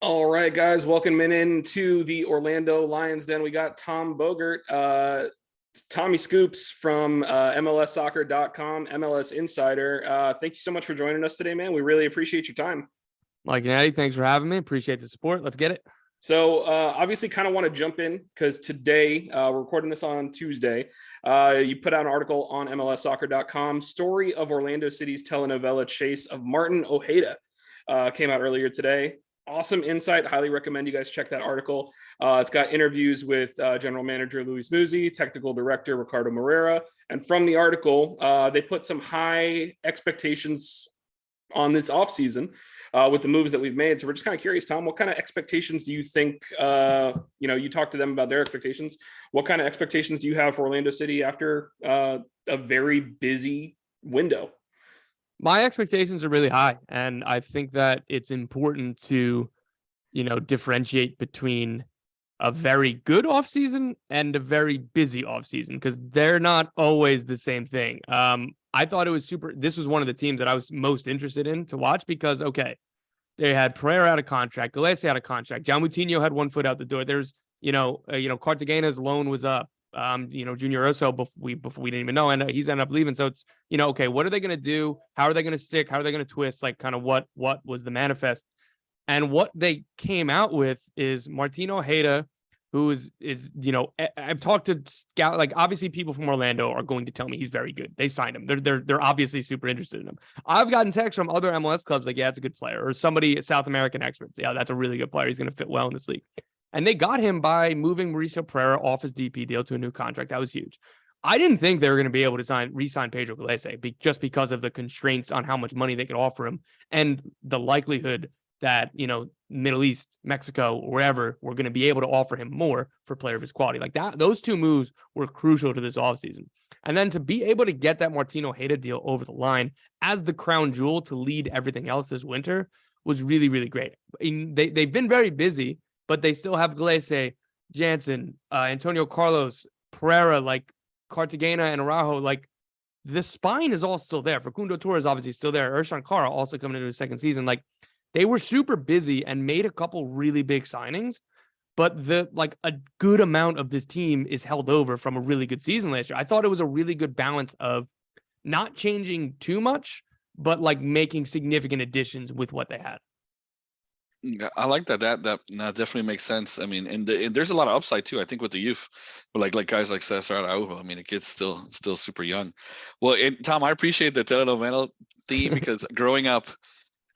All right, guys, welcome into the Orlando Lions Den. We got Tom Bogert, Tommy Scoops from MLSsoccer.com, MLS Insider. Thank you so much for joining us today, man. We really appreciate your time. Mike and Eddie, thanks for having me. Appreciate the support. Let's get it. So obviously kind of want to jump in because today, we're recording this on Tuesday. You put out an article on MLSsoccer.com, story of Orlando City's telenovela chase of Martin Ojeda. Came out earlier today. Awesome insight. Highly recommend you guys check that article. It's got interviews with general manager Luis Muzzi, technical director Ricardo Moreira. And from the article, they put some high expectations on this offseason with the moves that we've made. So we're just kind of curious, Tom, what kind of expectations do you think, you talk to them about their expectations. What kind of expectations do you have for Orlando City after a very busy window? My expectations are really high, and I think that it's important to, differentiate between a very good offseason and a very busy offseason because they're not always the same thing. I thought it was this was one of the teams that I was most interested in to watch because, okay, they had Pereira out of contract, Gillespie out of contract, John Moutinho had one foot out the door. There's, Cartagena's loan was up. Junior Urso before we didn't even know, and he's ended up leaving. So it's, okay, what are they going to do? How are they going to stick? How are they going to twist? Like, kind of what was the manifest? And what they came out with is Martin Ojeda, who is I've talked to scout, like, obviously people from Orlando are going to tell me he's very good. They signed him. They're obviously super interested in him. I've gotten texts from other MLS clubs like, yeah, it's a good player, or somebody South American experts. Yeah, that's a really good player. He's going to fit well in this league. And they got him by moving Mauricio Pereira off his DP deal to a new contract. That was huge. I didn't think they were going to be able to re-sign Pedro Gillespie just because of the constraints on how much money they could offer him and the likelihood that, Middle East, Mexico, wherever, we're going to be able to offer him more for a player of his quality. Like that, those two moves were crucial to this offseason. And then to be able to get that Martin Ojeda deal over the line as the crown jewel to lead everything else this winter was really, really great. They've been very busy, but they still have Gillespie, Jansen, Antonio Carlos, Pereira, like Cartagena and Araujo. Like, the spine is all still there. Facundo Torres obviously still there. Ersan Kara also coming into his second season. Like, they were super busy and made a couple really big signings, but a good amount of this team is held over from a really good season last year. I thought it was a really good balance of not changing too much, but like making significant additions with what they had. Yeah, I like that. That definitely makes sense. I mean, and there's a lot of upside too. I think with the youth, but like guys like Cesar Araujo. I mean, the kid's still super young. Well, and Tom, I appreciate the telenovela theme because growing up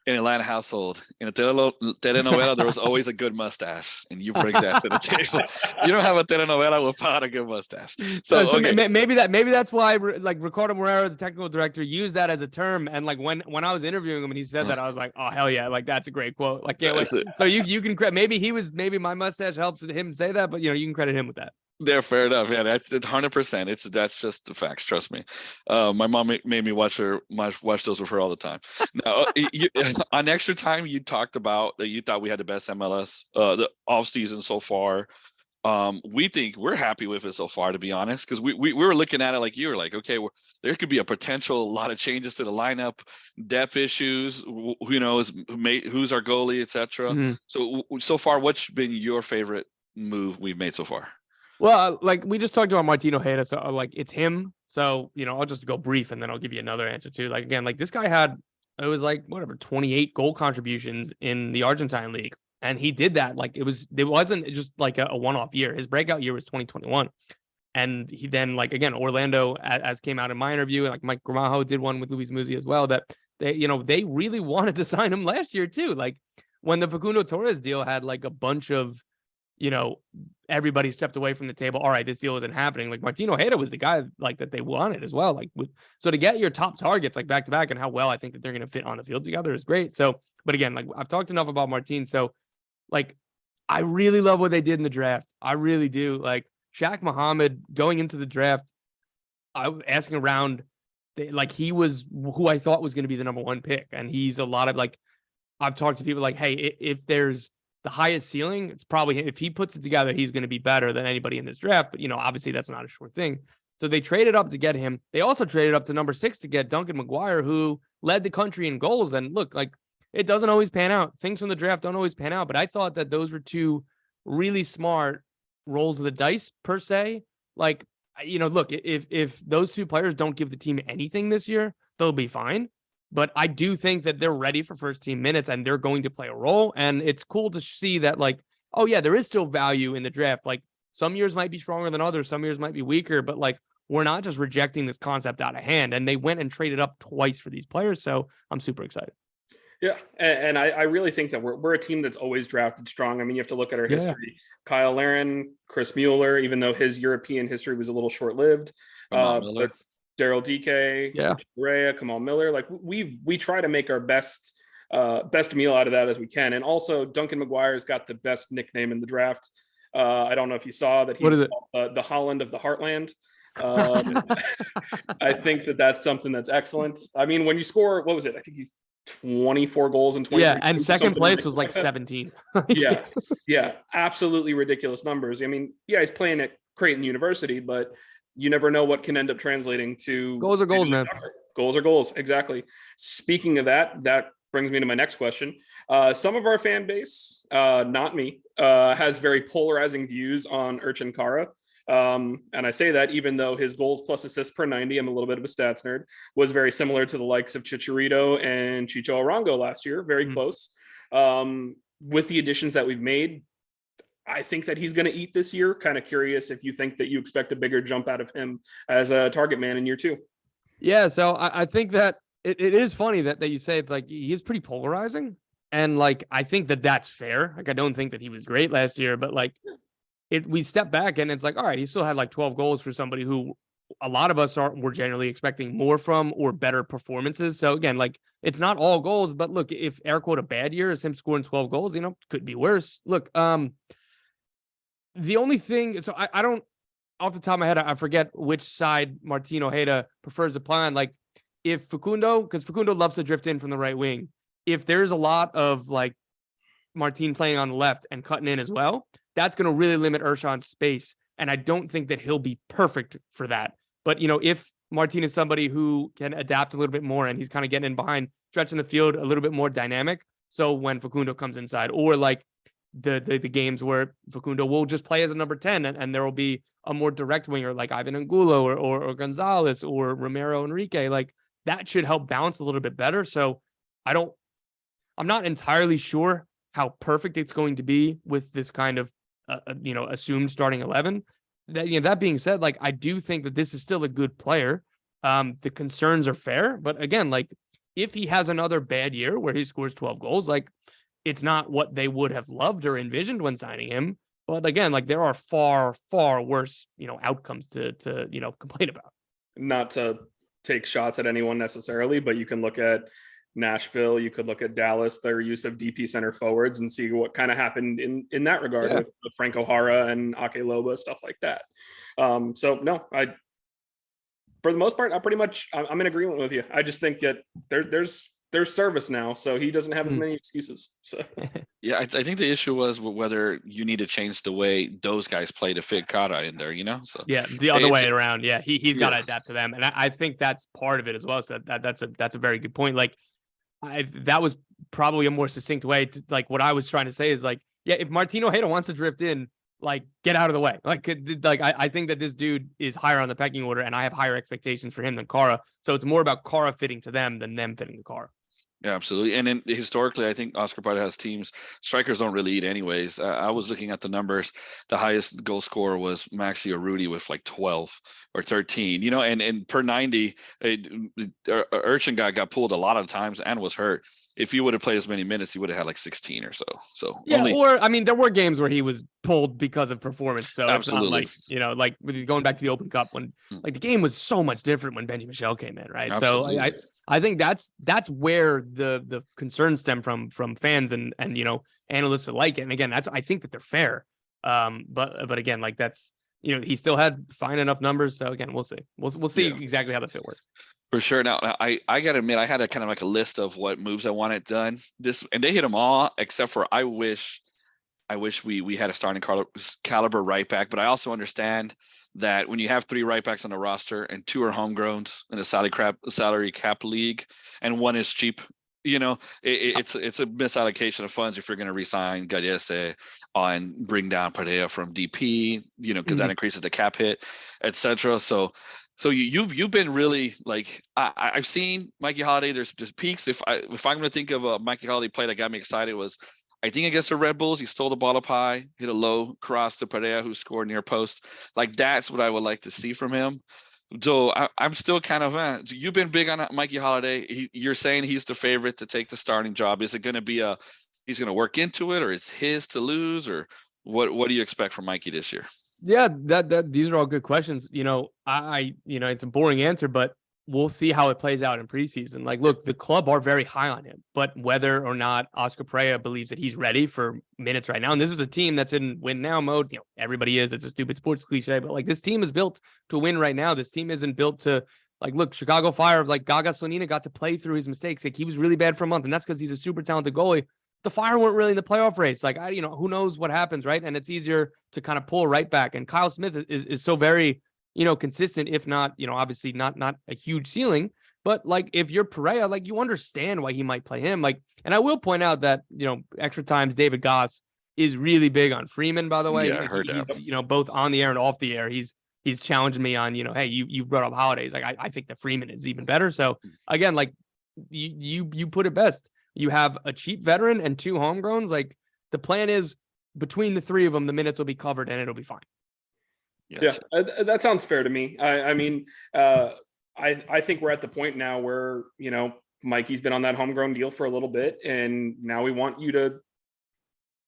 in an Atlanta household, in a telenovela, there was always a good mustache, and you bring that to the table. You don't have a telenovela without a good mustache. So okay. maybe that's why, like, Ricardo Moreira, the technical director, used that as a term. And like when I was interviewing him and he said that, I was like, oh hell yeah, like that's a great quote. Like, yeah, so you can credit. Maybe my mustache helped him say that, but you can credit him with that. Yeah, fair enough. Yeah, that's 100%. That's just the facts. Trust me. My mom made me watch those with her all the time. Now, on Extra Time, you talked about that you thought we had the best MLS the off season so far. We're happy with it so far, to be honest, because we were looking at it like you were like, okay, there could be a potential lot of changes to the lineup, depth issues. Who knows who's our goalie, etc. Mm-hmm. So far, what's been your favorite move we've made so far? Well, like we just talked about Martin Ojeda, so like it's him. So, I'll just go brief and then I'll give you another answer too. Like, again, like this guy had, it was like 28 goal contributions in the Argentine league. And he did that. Like it wasn't just like a one-off year. His breakout year was 2021. And he then, like, again, Orlando, as came out in my interview, and like Mike Gramajo did one with Luis Muzzi as well, that they really wanted to sign him last year too. Like when the Facundo Torres deal had like a bunch of, everybody stepped away from the table. All right, this deal isn't happening. Like Martin Ojeda was the guy like that they wanted as well. Like so to get your top targets like back to back and how well I think that they're going to fit on the field together is great. So, but again, like I've talked enough about Martin. So like, I really love what they did in the draft. I really do. Like Shaq Muhammad going into the draft, I was asking around, like he was who I thought was going to be the number one pick. And he's a lot of like, I've talked to people like, hey, if there's the highest ceiling, it's probably if he puts it together, he's going to be better than anybody in this draft. But, obviously that's not a sure thing. So they traded up to get him. They also traded up to number 6 to get Duncan McGuire, who led the country in goals. And look, like it doesn't always pan out. Things from the draft don't always pan out, but I thought that those were two really smart rolls of the dice per se. Like, look, if those two players don't give the team anything this year, they'll be fine. But I do think that they're ready for first team minutes and they're going to play a role. And it's cool to see that, like, oh yeah, there is still value in the draft. Like, some years might be stronger than others, some years might be weaker, but like, we're not just rejecting this concept out of hand. And they went and traded up twice for these players. So I'm super excited. Yeah, and I really think that we're a team that's always drafted strong. I mean, you have to look at our history. Kyle Larin, Chris Mueller, even though his European history was a little short-lived. But Daryl DK, Correa, Kamal Miller. Like, we try to make our best meal out of that as we can. And also, Duncan McGuire's got the best nickname in the draft. I don't know if you saw that he's called, the Holland of the Heartland. I think that's something that's excellent. I mean, when you score, what was it? I think he's 24 goals in 20. Yeah, and second place was like 17. yeah, absolutely ridiculous numbers. I mean, yeah, he's playing at Creighton University, but you never know what can end up translating to goals are goals, man. Goals are goals, exactly. Speaking of that brings me to my next question. Some of our fan base, not me, has very polarizing views on Urchin Kara. And I say that even though his goals plus assists per 90, I'm a little bit of a stats nerd, was very similar to the likes of Chicharito and Chicho Arango last year, very close. With the additions that we've made, I think that he's going to eat this year. Kind of curious if you think that you expect a bigger jump out of him as a target man in year 2. Yeah, so I think that it is funny that you say it's like he is pretty polarizing. And like, I think that that's fair. Like, I don't think that he was great last year, but like, we step back and it's like, all right, he still had like 12 goals for somebody who a lot of us were generally expecting more from or better performances. So again, like, it's not all goals, but look, if air quote a bad year is him scoring 12 goals, could be worse. Look, the only thing, so I don't, off the top of my head, I forget which side Martin Ojeda prefers to play on. Like, if because Facundo loves to drift in from the right wing, if there's a lot of like Martin playing on the left and cutting in as well, that's going to really limit Urshon's space. And I don't think that he'll be perfect for that. But, if Martin is somebody who can adapt a little bit more and he's kind of getting in behind, stretching the field a little bit more dynamic. So when Facundo comes inside, or like the games where Facundo will just play as a number 10 and there will be a more direct winger like Ivan Angulo or Gonzalez or Romero Enrique, like that should help balance a little bit better. So I'm not entirely sure how perfect it's going to be with this kind of assumed starting 11. That being said, like, I do think that this is still a good player. The concerns are fair, but again, like, if he has another bad year where he scores 12 goals, like, it's not what they would have loved or envisioned when signing him. But again, like, there are far, far worse, outcomes to complain about. Not to take shots at anyone necessarily, but you can look at Nashville, you could look at Dallas, their use of DP center forwards, and see what kind of happened in that regard with Franco Jara and Ake Loba, stuff like that. So no, for the most part, I'm in agreement with you. I just think that there's service now, so he doesn't have as many excuses. So yeah, I think the issue was whether you need to change the way those guys play to fit Kara in there, So yeah, the other way around. Yeah, he's got to adapt to them, and I think that's part of it as well. So that's a very good point. Like, that was probably a more succinct way to, like, what I was trying to say is like, yeah, if Martin Ojeda wants to drift in, like, get out of the way. Like I think that this dude is higher on the pecking order, and I have higher expectations for him than Kara. So it's more about Kara fitting to them than them fitting to Kara. Yeah, absolutely. And then historically, I think Oscar Prada has teams, strikers don't really eat anyways. I was looking at the numbers. The highest goal scorer was Maxi Urruti with like 12 or 13, and per 90, Urchin got pulled a lot of times and was hurt. If he would have played as many minutes, he would have had like 16 or so. So yeah, or I mean, there were games where he was pulled because of performance. So absolutely, it's not like, like going back to the Open Cup when like the game was so much different when Benji Michel came in, right? Absolutely. So I think that's where the concerns stem from fans and analysts alike. And again, I think that they're fair. But again, like that's he still had fine enough numbers. So again, we'll see. We'll see exactly how the fit works. For sure. Now, I got to admit, I had a kind of like a list of what moves I wanted done. And they hit them all, except for I wish we had a starting caliber right back. But I also understand that when you have 3 right backs on the roster and 2 are homegrowns in a salary cap league, and 1 is cheap it's a misallocation of funds if you're going to resign Gallese and bring down Perea from DP, because that increases the cap hit, etc. So you've been really like I've seen Mikey Holiday. There's peaks. If I'm going to think of a Mikey Holiday play that got me excited was, I think against the Red Bulls, he stole the ball up high, hit a low cross to Perea, who scored near post. Like that's what I would like to see from him. So I'm still kind of, you've been big on Mikey Holiday. You're saying he's the favorite to take the starting job. Is it going to be he's going to work into it, or it's his to lose, or what do you expect from Mikey this year? Yeah, these are all good questions. It's a boring answer, but we'll see how it plays out in preseason. Like, look, the club are very high on him, but whether or not Oscar Perea believes that he's ready for minutes right now, and this is a team that's in win now mode. Everybody is. It's a stupid sports cliche, but like this team is built to win right now. This team isn't built to look, Chicago Fire, like Gaga Slonina got to play through his mistakes. Like he was really bad for a month, and that's because he's a super talented goalie. The Fire weren't really in the playoff race. Like who knows what happens, right? And it's easier to kind of pull right back. And Kyle Smith is so very consistent, if not, obviously not a huge ceiling, but like if you're Perea, like you understand why he might play him. Like, and I will point out that, Extra Time's David Goss is really big on Freeman, by the way. Yeah, I heard that. He's, both on the air and off the air. He's challenging me on, hey, you've brought up Holidays. Like, I think the Freeman is even better. So again, like you put it best. You have a cheap veteran and two homegrowns. Like the plan is between the three of them, the minutes will be covered and it'll be fine. Yeah, that sounds fair to me. I mean, I think we're at the point now where, Mikey's been on that homegrown deal for a little bit, and now we want you to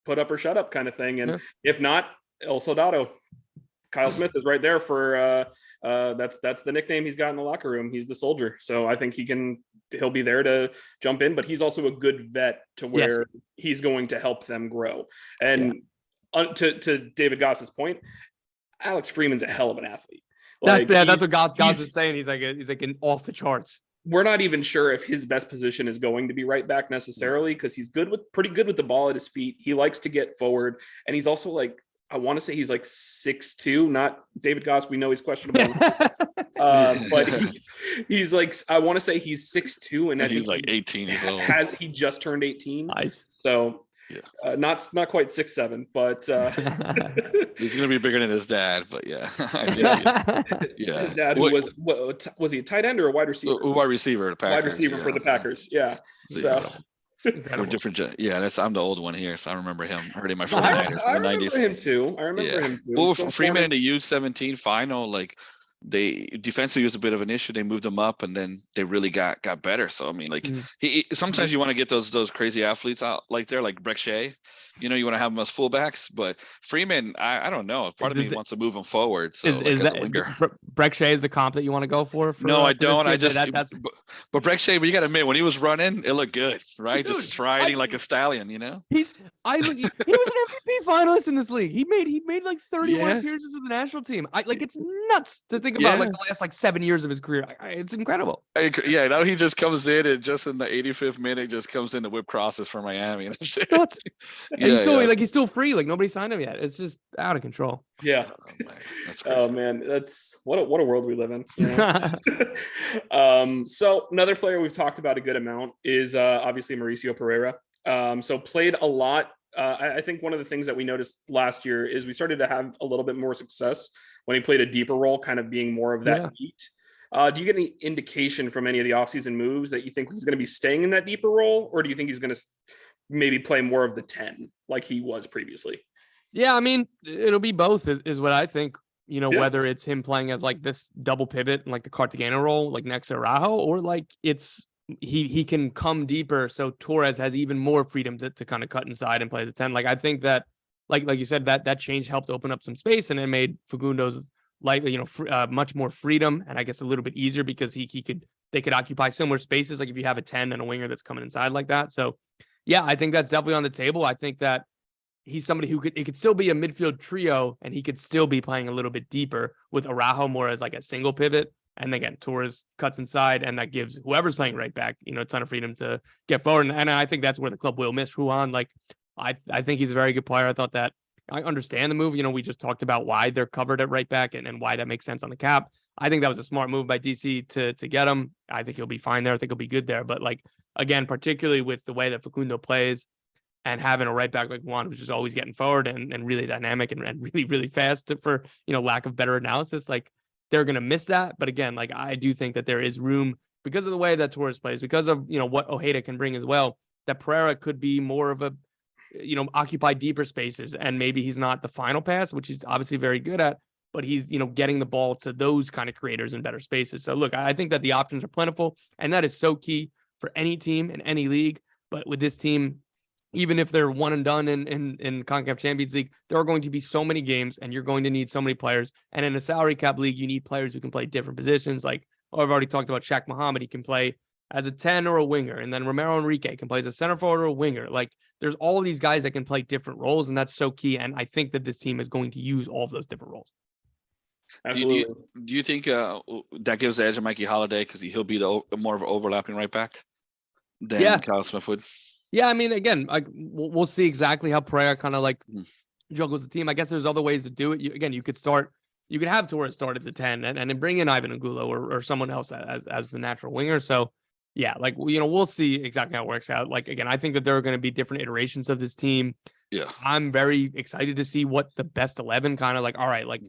put up or shut up kind of thing. And if not, El Soldado, Kyle Smith is right there for, that's the nickname he's got in the locker room. He's the soldier. So I think he'll be there to jump in, but he's also a good vet to where he's going to help them grow. And to David Goss's point, Alex Freeman's a hell of an athlete. Like, that's what Goss is saying. He's like an off the charts. We're not even sure if his best position is going to be right back necessarily, because he's pretty good with the ball at his feet. He likes to get forward, and he's also like, I want to say he's like 6'2", not David Goss. We know he's questionable, but he's like, I want to say he's 6'2", and he's like 18 years old. He just turned 18. Nice. So. Yeah. Not quite 6'7", but he's gonna be bigger than his dad. but yeah. His dad, who was he a tight end or a wide receiver? Wide receiver, the Packers. Wide receiver for the Packers. Yeah. So we're different. Yeah, I'm the old one here, so I remember him hurting my 49ers in the 90s. I remember him too. Well, Freeman in the U17 final, like. They defensively was a bit of an issue. They moved him up, and then they really got better. So I mean, like he sometimes you want to get those crazy athletes out like Breck Shea. You want to have them as fullbacks, but Freeman, I don't know. Part of me wants to move him forward. So is that Breck Shea is the comp that you want to go for? No, I don't. I just but Breck Shea, but you got to admit, when he was running, it looked good, right? Dude, just striding like a stallion, He was an MVP finalist in this league. He made like 31 appearances with the national team. It's nuts to think about like the last 7 years of his career. It's incredible. Now he just comes in and just in the 85th minute just comes in to whip crosses for Miami. He's still free. Like nobody signed him yet. It's just out of control. Yeah. That's crazy. Oh man, that's what a world we live in. So another player we've talked about a good amount is obviously Mauricio Pereira. So played a lot. I think one of the things that we noticed last year is we started to have a little bit more success when he played a deeper role, kind of being more of that beat. Do you get any indication from any of the offseason moves that you think he's going to be staying in that deeper role, or do you think he's going to maybe play more of the 10 like he was previously? Yeah, I mean, it'll be both is what I think, whether it's him playing as like this double pivot and like the Cartagena role, like next to Araujo, or like it's he can come deeper. So Torres has even more freedom to kind of cut inside and play as a 10. Like, I think that, like you said, that change helped open up some space, and it made Fagundo's much more freedom, and I guess a little bit easier because they could occupy similar spaces. Like if you have a 10 and a winger that's coming inside like that. So yeah, I think that's definitely on the table. I think that he's somebody it could still be a midfield trio, and he could still be playing a little bit deeper with Araujo more as like a single pivot. And again, Torres cuts inside, and that gives whoever's playing right back, a ton of freedom to get forward. And I think that's where the club will miss Ruan. Like, I think he's a very good player. I thought that I understand the move. We just talked about why they're covered at right back and why that makes sense on the cap. I think that was a smart move by DC to get him. I think he'll be fine there. I think he'll be good there. But like, again, particularly with the way that Facundo plays and having a right back like Juan, who's just always getting forward and really dynamic and really, really fast for, lack of better analysis, like they're going to miss that. But again, like I do think that there is room because of the way that Torres plays, because of, what Ojeda can bring as well, that Pereira could be more of a, occupy deeper spaces. And maybe he's not the final pass, which he's obviously very good at, but he's, getting the ball to those kind of creators in better spaces. So look, I think that the options are plentiful, and that is so key for any team in any league. But with this team, even if they're one and done in CONCACAF Champions League, there are going to be so many games and you're going to need so many players. And in a salary cap league, you need players who can play different positions. Like, I've already talked about Shaq Muhammad. He can play as a 10 or a winger. And then Romero Enrique can play as a center forward or a winger. Like, there's all of these guys that can play different roles, and that's so key. And I think that this team is going to use all of those different roles. Absolutely. Do you think that gives the edge to Mikey Holiday because he'll be the more of an overlapping right back than Kyle Smith would? Yeah, I mean, again, like we'll see exactly how Pereira kind of like juggles the team. I guess there's other ways to do it. You could have Torres start as a 10 and then bring in Ivan Angulo or someone else as the natural winger. So yeah, like, we'll see exactly how it works out. Like, again, I think that there are going to be different iterations of this team. Yeah. I'm very excited to see what the best 11 kind of like, all right, like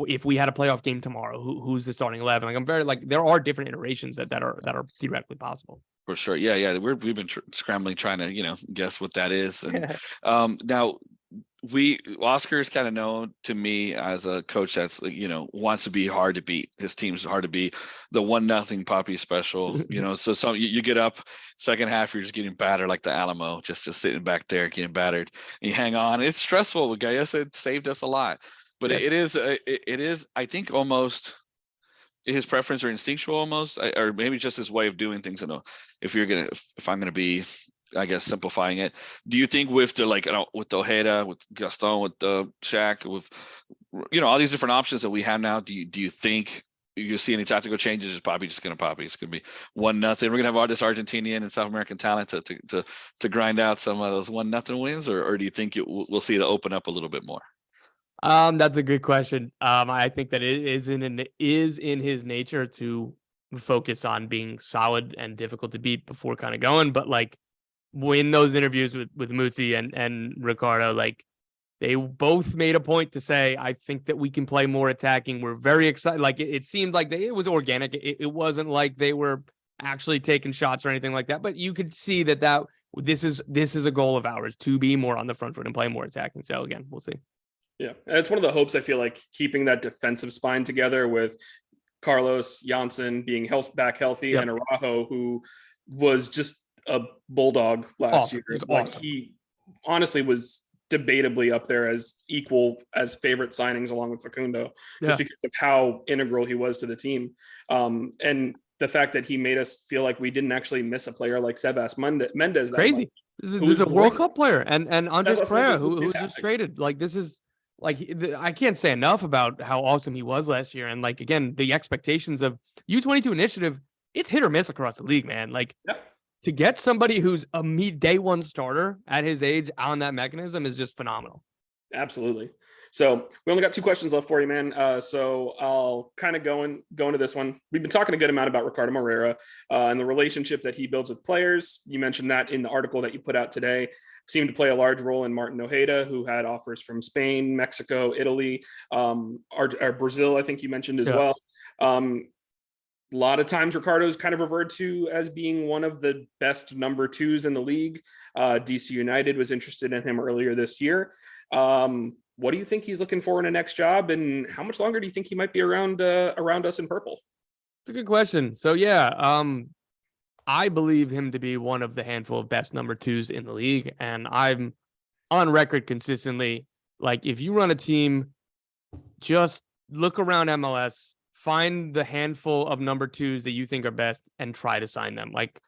if we had a playoff game tomorrow, who's the starting 11? Like, I'm very like, there are different iterations that are theoretically possible. For sure. Yeah. We've been scrambling, trying to, guess what that is. And now Oscar is kind of known to me as a coach that's, wants to be hard to beat. His team's hard to beat. The 1-0 Poppy special, so you get up second half, you're just getting battered like the Alamo, just sitting back there getting battered. And you hang on. It's stressful. Guys, it saved us a lot. But yes. It is, I think, almost his preference or instinctual almost, or maybe just his way of doing things. If I'm gonna be, I guess, simplifying it, do you think with the with Ojeda, with Gaston, with the Shaq, with all these different options that we have now, do you think you see any tactical changes? Is Poppy just gonna Poppy? It's gonna be 1-0. We're gonna have all this Argentinian and South American talent to grind out some of those 1-0 wins, or do you think we'll see it open up a little bit more? That's a good question. I think that it is in his nature to focus on being solid and difficult to beat before kind of going. But like, when those interviews with Mutsi and Ricardo, like, they both made a point to say, I think that we can play more attacking. We're very excited. Like, it seemed like it was organic. It wasn't like they were actually taking shots or anything like that. But you could see that this is a goal of ours, to be more on the front foot and play more attacking. So again, we'll see. Yeah, and it's one of the hopes, I feel like, keeping that defensive spine together with Carlos Janssen being back healthy, and Araujo, who was just a bulldog last year. Like, awesome. He honestly was debatably up there as equal as favorite signings along with Facundo, just because of how integral he was to the team. And the fact that he made us feel like we didn't actually miss a player like Sebas Mendez. Crazy. This is a World Cup player, and Andres Pereira, who was just traded. Like, this is. Like, I can't say enough about how awesome he was last year. And like, again, the expectations of U22 initiative, it's hit or miss across the league, man. Like, to get somebody who's a day one starter at his age on that mechanism is just phenomenal. Absolutely. So we only got 2 questions left for you, man. So I'll kind of go into this one. We've been talking a good amount about Ricardo Moreira and the relationship that he builds with players. You mentioned that in the article that you put out today. Seemed to play a large role in Martin Ojeda, who had offers from Spain, Mexico, Italy, or Brazil, I think you mentioned as well. A lot of times Ricardo's kind of referred to as being one of the best number 2s in the league. DC United was interested in him earlier this year. What do you think he's looking for in a next job, and how much longer do you think he might be around us in purple? It's a good question. So I believe him to be one of the handful of best number 2s in the league. And I'm on record consistently, like, if you run a team, just look around MLS, find the handful of number 2s that you think are best and try to sign them. Like,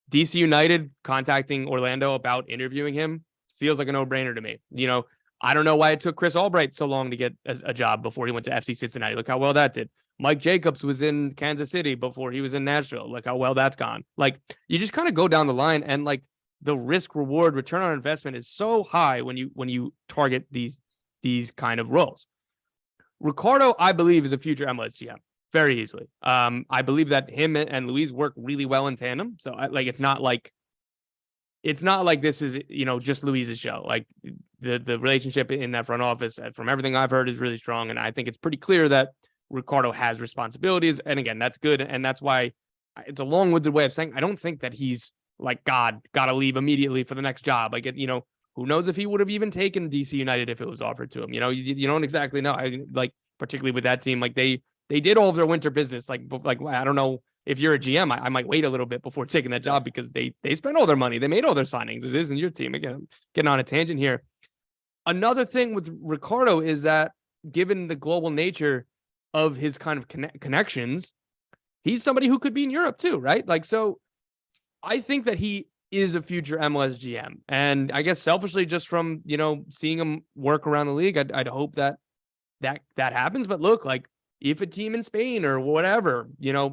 DC United contacting Orlando about interviewing him feels like a no-brainer to me. I don't know why it took Chris Albright so long to get a job before he went to FC Cincinnati. Look how well that did. Mike Jacobs was in Kansas City before he was in Nashville. Look how well that's gone. Like, you just kind of go down the line, and like, the risk reward return on investment is so high when you target these kind of roles. Ricardo, I believe, is a future MLS GM. very easily. I believe that him and Luis work really well in tandem. So it's not like this is, just Luis's show. Like the relationship in that front office, from everything I've heard, is really strong. And I think it's pretty clear that Ricardo has responsibilities. And again, that's good. And that's why it's a long-winded way of saying I don't think that he's like, God, gotta leave immediately for the next job. Like, who knows if he would have even taken DC United if it was offered to him. You don't exactly know. Particularly with that team, like they did all of their winter business. Like I don't know if you're a GM, I might wait a little bit before taking that job because they spent all their money. They made all their signings. This isn't your team. Again, I'm getting on a tangent here. Another thing with Ricardo is that given the global nature of his kind of connections, he's somebody who could be in Europe too, right? Like, so I think that he is a future MLS GM. And I guess selfishly, just from, seeing him work around the league, I'd hope that happens. But look, like if a team in Spain or whatever,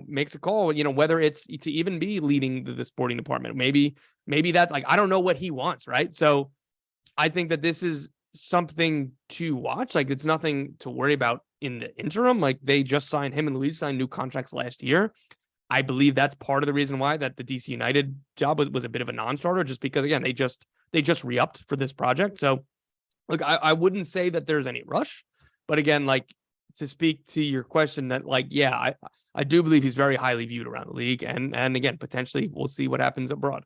makes a call, whether it's to even be leading the sporting department, maybe that, like, I don't know what he wants. Right. So I think that this is something to watch. Like, it's nothing to worry about in the interim. Like, they just signed him and Luis signed new contracts last year. I believe that's part of the reason why that the DC United job was a bit of a non-starter, just because, again, they just re-upped for this project. So look, I wouldn't say that there's any rush, but again, like, to speak to your question, that like, yeah, I do believe he's very highly viewed around the league. And again, potentially we'll see what happens abroad.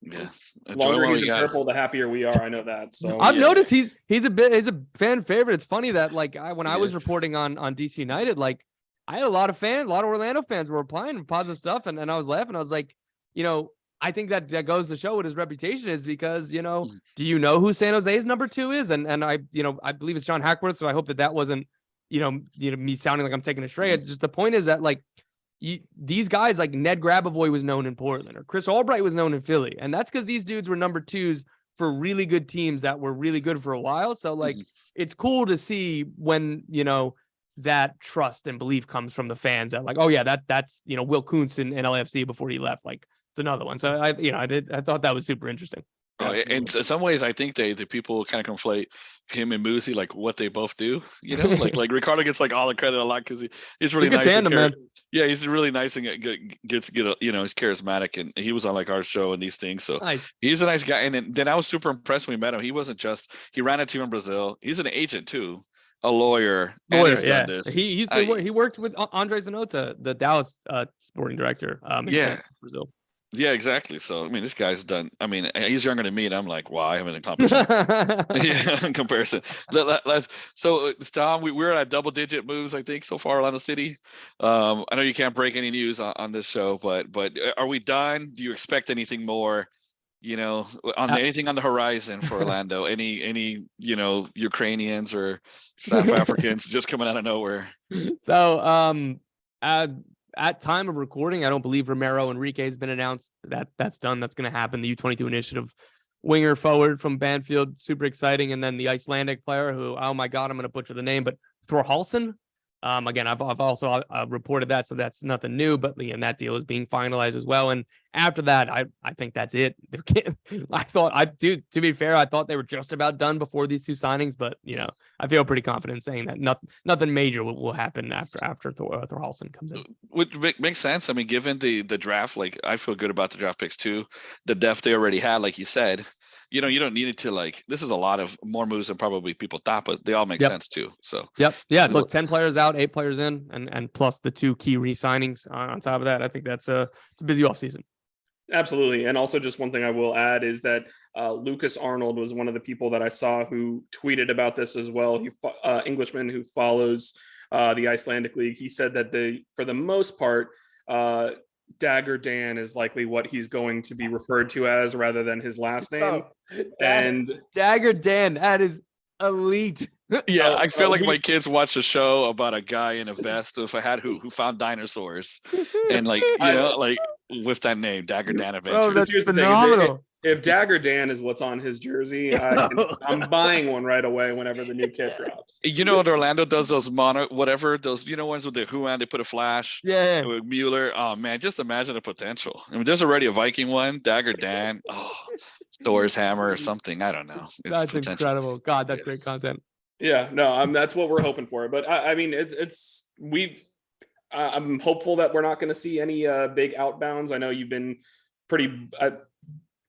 Yeah. The longer he's in purple, the happier we are. I know that. So I've noticed he's a fan favorite. It's funny that like when I was reporting on DC United, like I had a lot of Orlando fans were replying positive stuff, and I was laughing. I was like, I think that goes to show what his reputation is, because, do you know who San Jose's number 2 is? And I believe it's John Hackworth. So I hope that wasn't, me sounding like I'm taking a stray. Just the point is that like these guys, like Ned Grabavoy was known in Portland, or Chris Albright was known in Philly. And that's because these dudes were number 2s for really good teams that were really good for a while. So like, it's cool to see when, that trust and belief comes from the fans that like, oh yeah, that's, Will Kuntz in LAFC before he left. Like, it's another one. So I thought that was super interesting. Oh, in some ways, I think the people kind of conflate him and Musi, like what they both do. Like Ricardo gets like all the credit a lot because he's really nice. Tandem, man. Yeah, he's really nice and gets he's charismatic, and he was on like our show and these things. So nice. He's a nice guy. And then I was super impressed when we met him. He wasn't just he ran a team in Brazil. He's an agent too, a lawyer. And he's done this. He worked with Andre Zanota, the Dallas sporting director. In Brazil. Yeah, exactly. So, I mean, this guy's done. I mean, he's younger than me, and I'm like, wow, I haven't accomplished that. In comparison. So, Tom, we're at double-digit moves, I think, so far around the city. I know you can't break any news on this show, but are we done? Do you expect anything more? Anything on the horizon for Orlando? Any Ukrainians or South Africans just coming out of nowhere? So, at time of recording, I don't believe Romero Enrique has been announced. That's done. That's going to happen. The U22 initiative winger forward from Banfield, super exciting. And then the Icelandic player who, oh my God, I'm going to butcher the name, but Thorhalsson. Again, I've also reported that, so that's nothing new, but that deal is being finalized as well. And after that, I think that's it. To be fair, I thought they were just about done before these 2 signings, but I feel pretty confident saying that nothing major will happen after Thorhalsson comes in. Which makes sense. I mean, given the draft, like I feel good about the draft picks too. The depth they already had, like you said. You don't need it to like. This is a lot of more moves than probably people thought, but they all make sense too. So look, 10 players out, 8 players in, and plus the 2 key re-signings on top of that. I think it's a busy offseason. Absolutely. And also just one thing I will add is that Lucas Arnold was one of the people that I saw who tweeted about this as well. He Englishman who follows the Icelandic league. He said that for the most part, Dagger Dan is likely what he's going to be referred to as rather than his last name. And Dagger Dan, that is elite. Yeah, I feel like my kids watched a show about a guy in a vest who found dinosaurs, and like with that name, Dagger Dan Adventures. Oh, that's phenomenal. If Dagger Dan is what's on his jersey, I'm buying one right away whenever the new kit drops. Orlando does those ones with the Huan, they put a flash. Yeah. With Mueller. Oh man, just imagine the potential. I mean, there's already a Viking one, Dagger Dan. Oh, Thor's hammer or something. I don't know. That's incredible. God, that's great content. Yeah, no, that's what we're hoping for. But I mean, I'm hopeful that we're not going to see any big outbounds. I know you've been pretty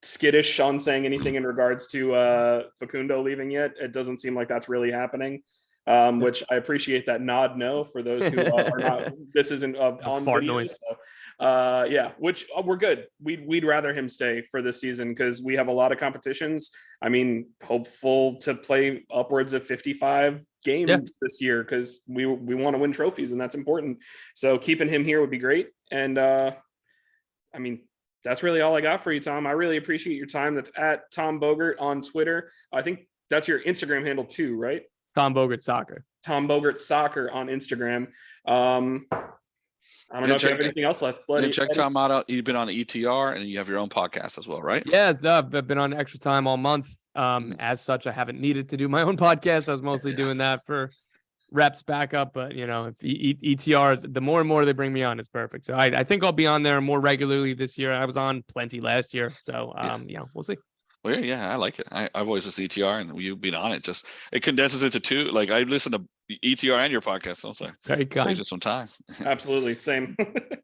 skittish on saying anything in regards to Facundo leaving yet. It doesn't seem like that's really happening, which I appreciate that nod. No, for those who are not, this isn't on fart video. noise. So, yeah, which we're good. We'd rather him stay for this season because we have a lot of competitions. I mean, hopeful to play upwards of 55 games this year because we want to win trophies and that's important. So keeping him here would be great. And I mean, that's really all I got for you, Tom. I really appreciate your time. That's at Tom Bogert on Twitter. I think that's your Instagram handle too, right? Tom Bogert Soccer. Tom Bogert Soccer on Instagram. I don't know if you have anything else left. Check Tom out. You've been on ETR and you have your own podcast as well, right? Yes, I've been on Extra Time all month. As such, I haven't needed to do my own podcast. I was mostly doing that for reps backup, but if ETR, the more and more they bring me on, it's perfect. So I think I'll be on there more regularly this year. I was on plenty last year. So, we'll see. Well, yeah, I like it. I've always listened to ETR and you've been on it. Just it condenses into two. Like I listen to ETR and your podcast. So very kind. Saves you some time. Absolutely, same.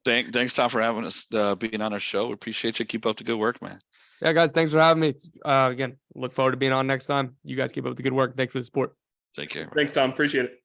Thanks, Tom, for having us being on our show. We appreciate you. Keep up the good work, man. Yeah, guys, thanks for having me. Again, look forward to being on next time. You guys keep up the good work. Thanks for the support. Take care. Thanks, Tom. Appreciate it.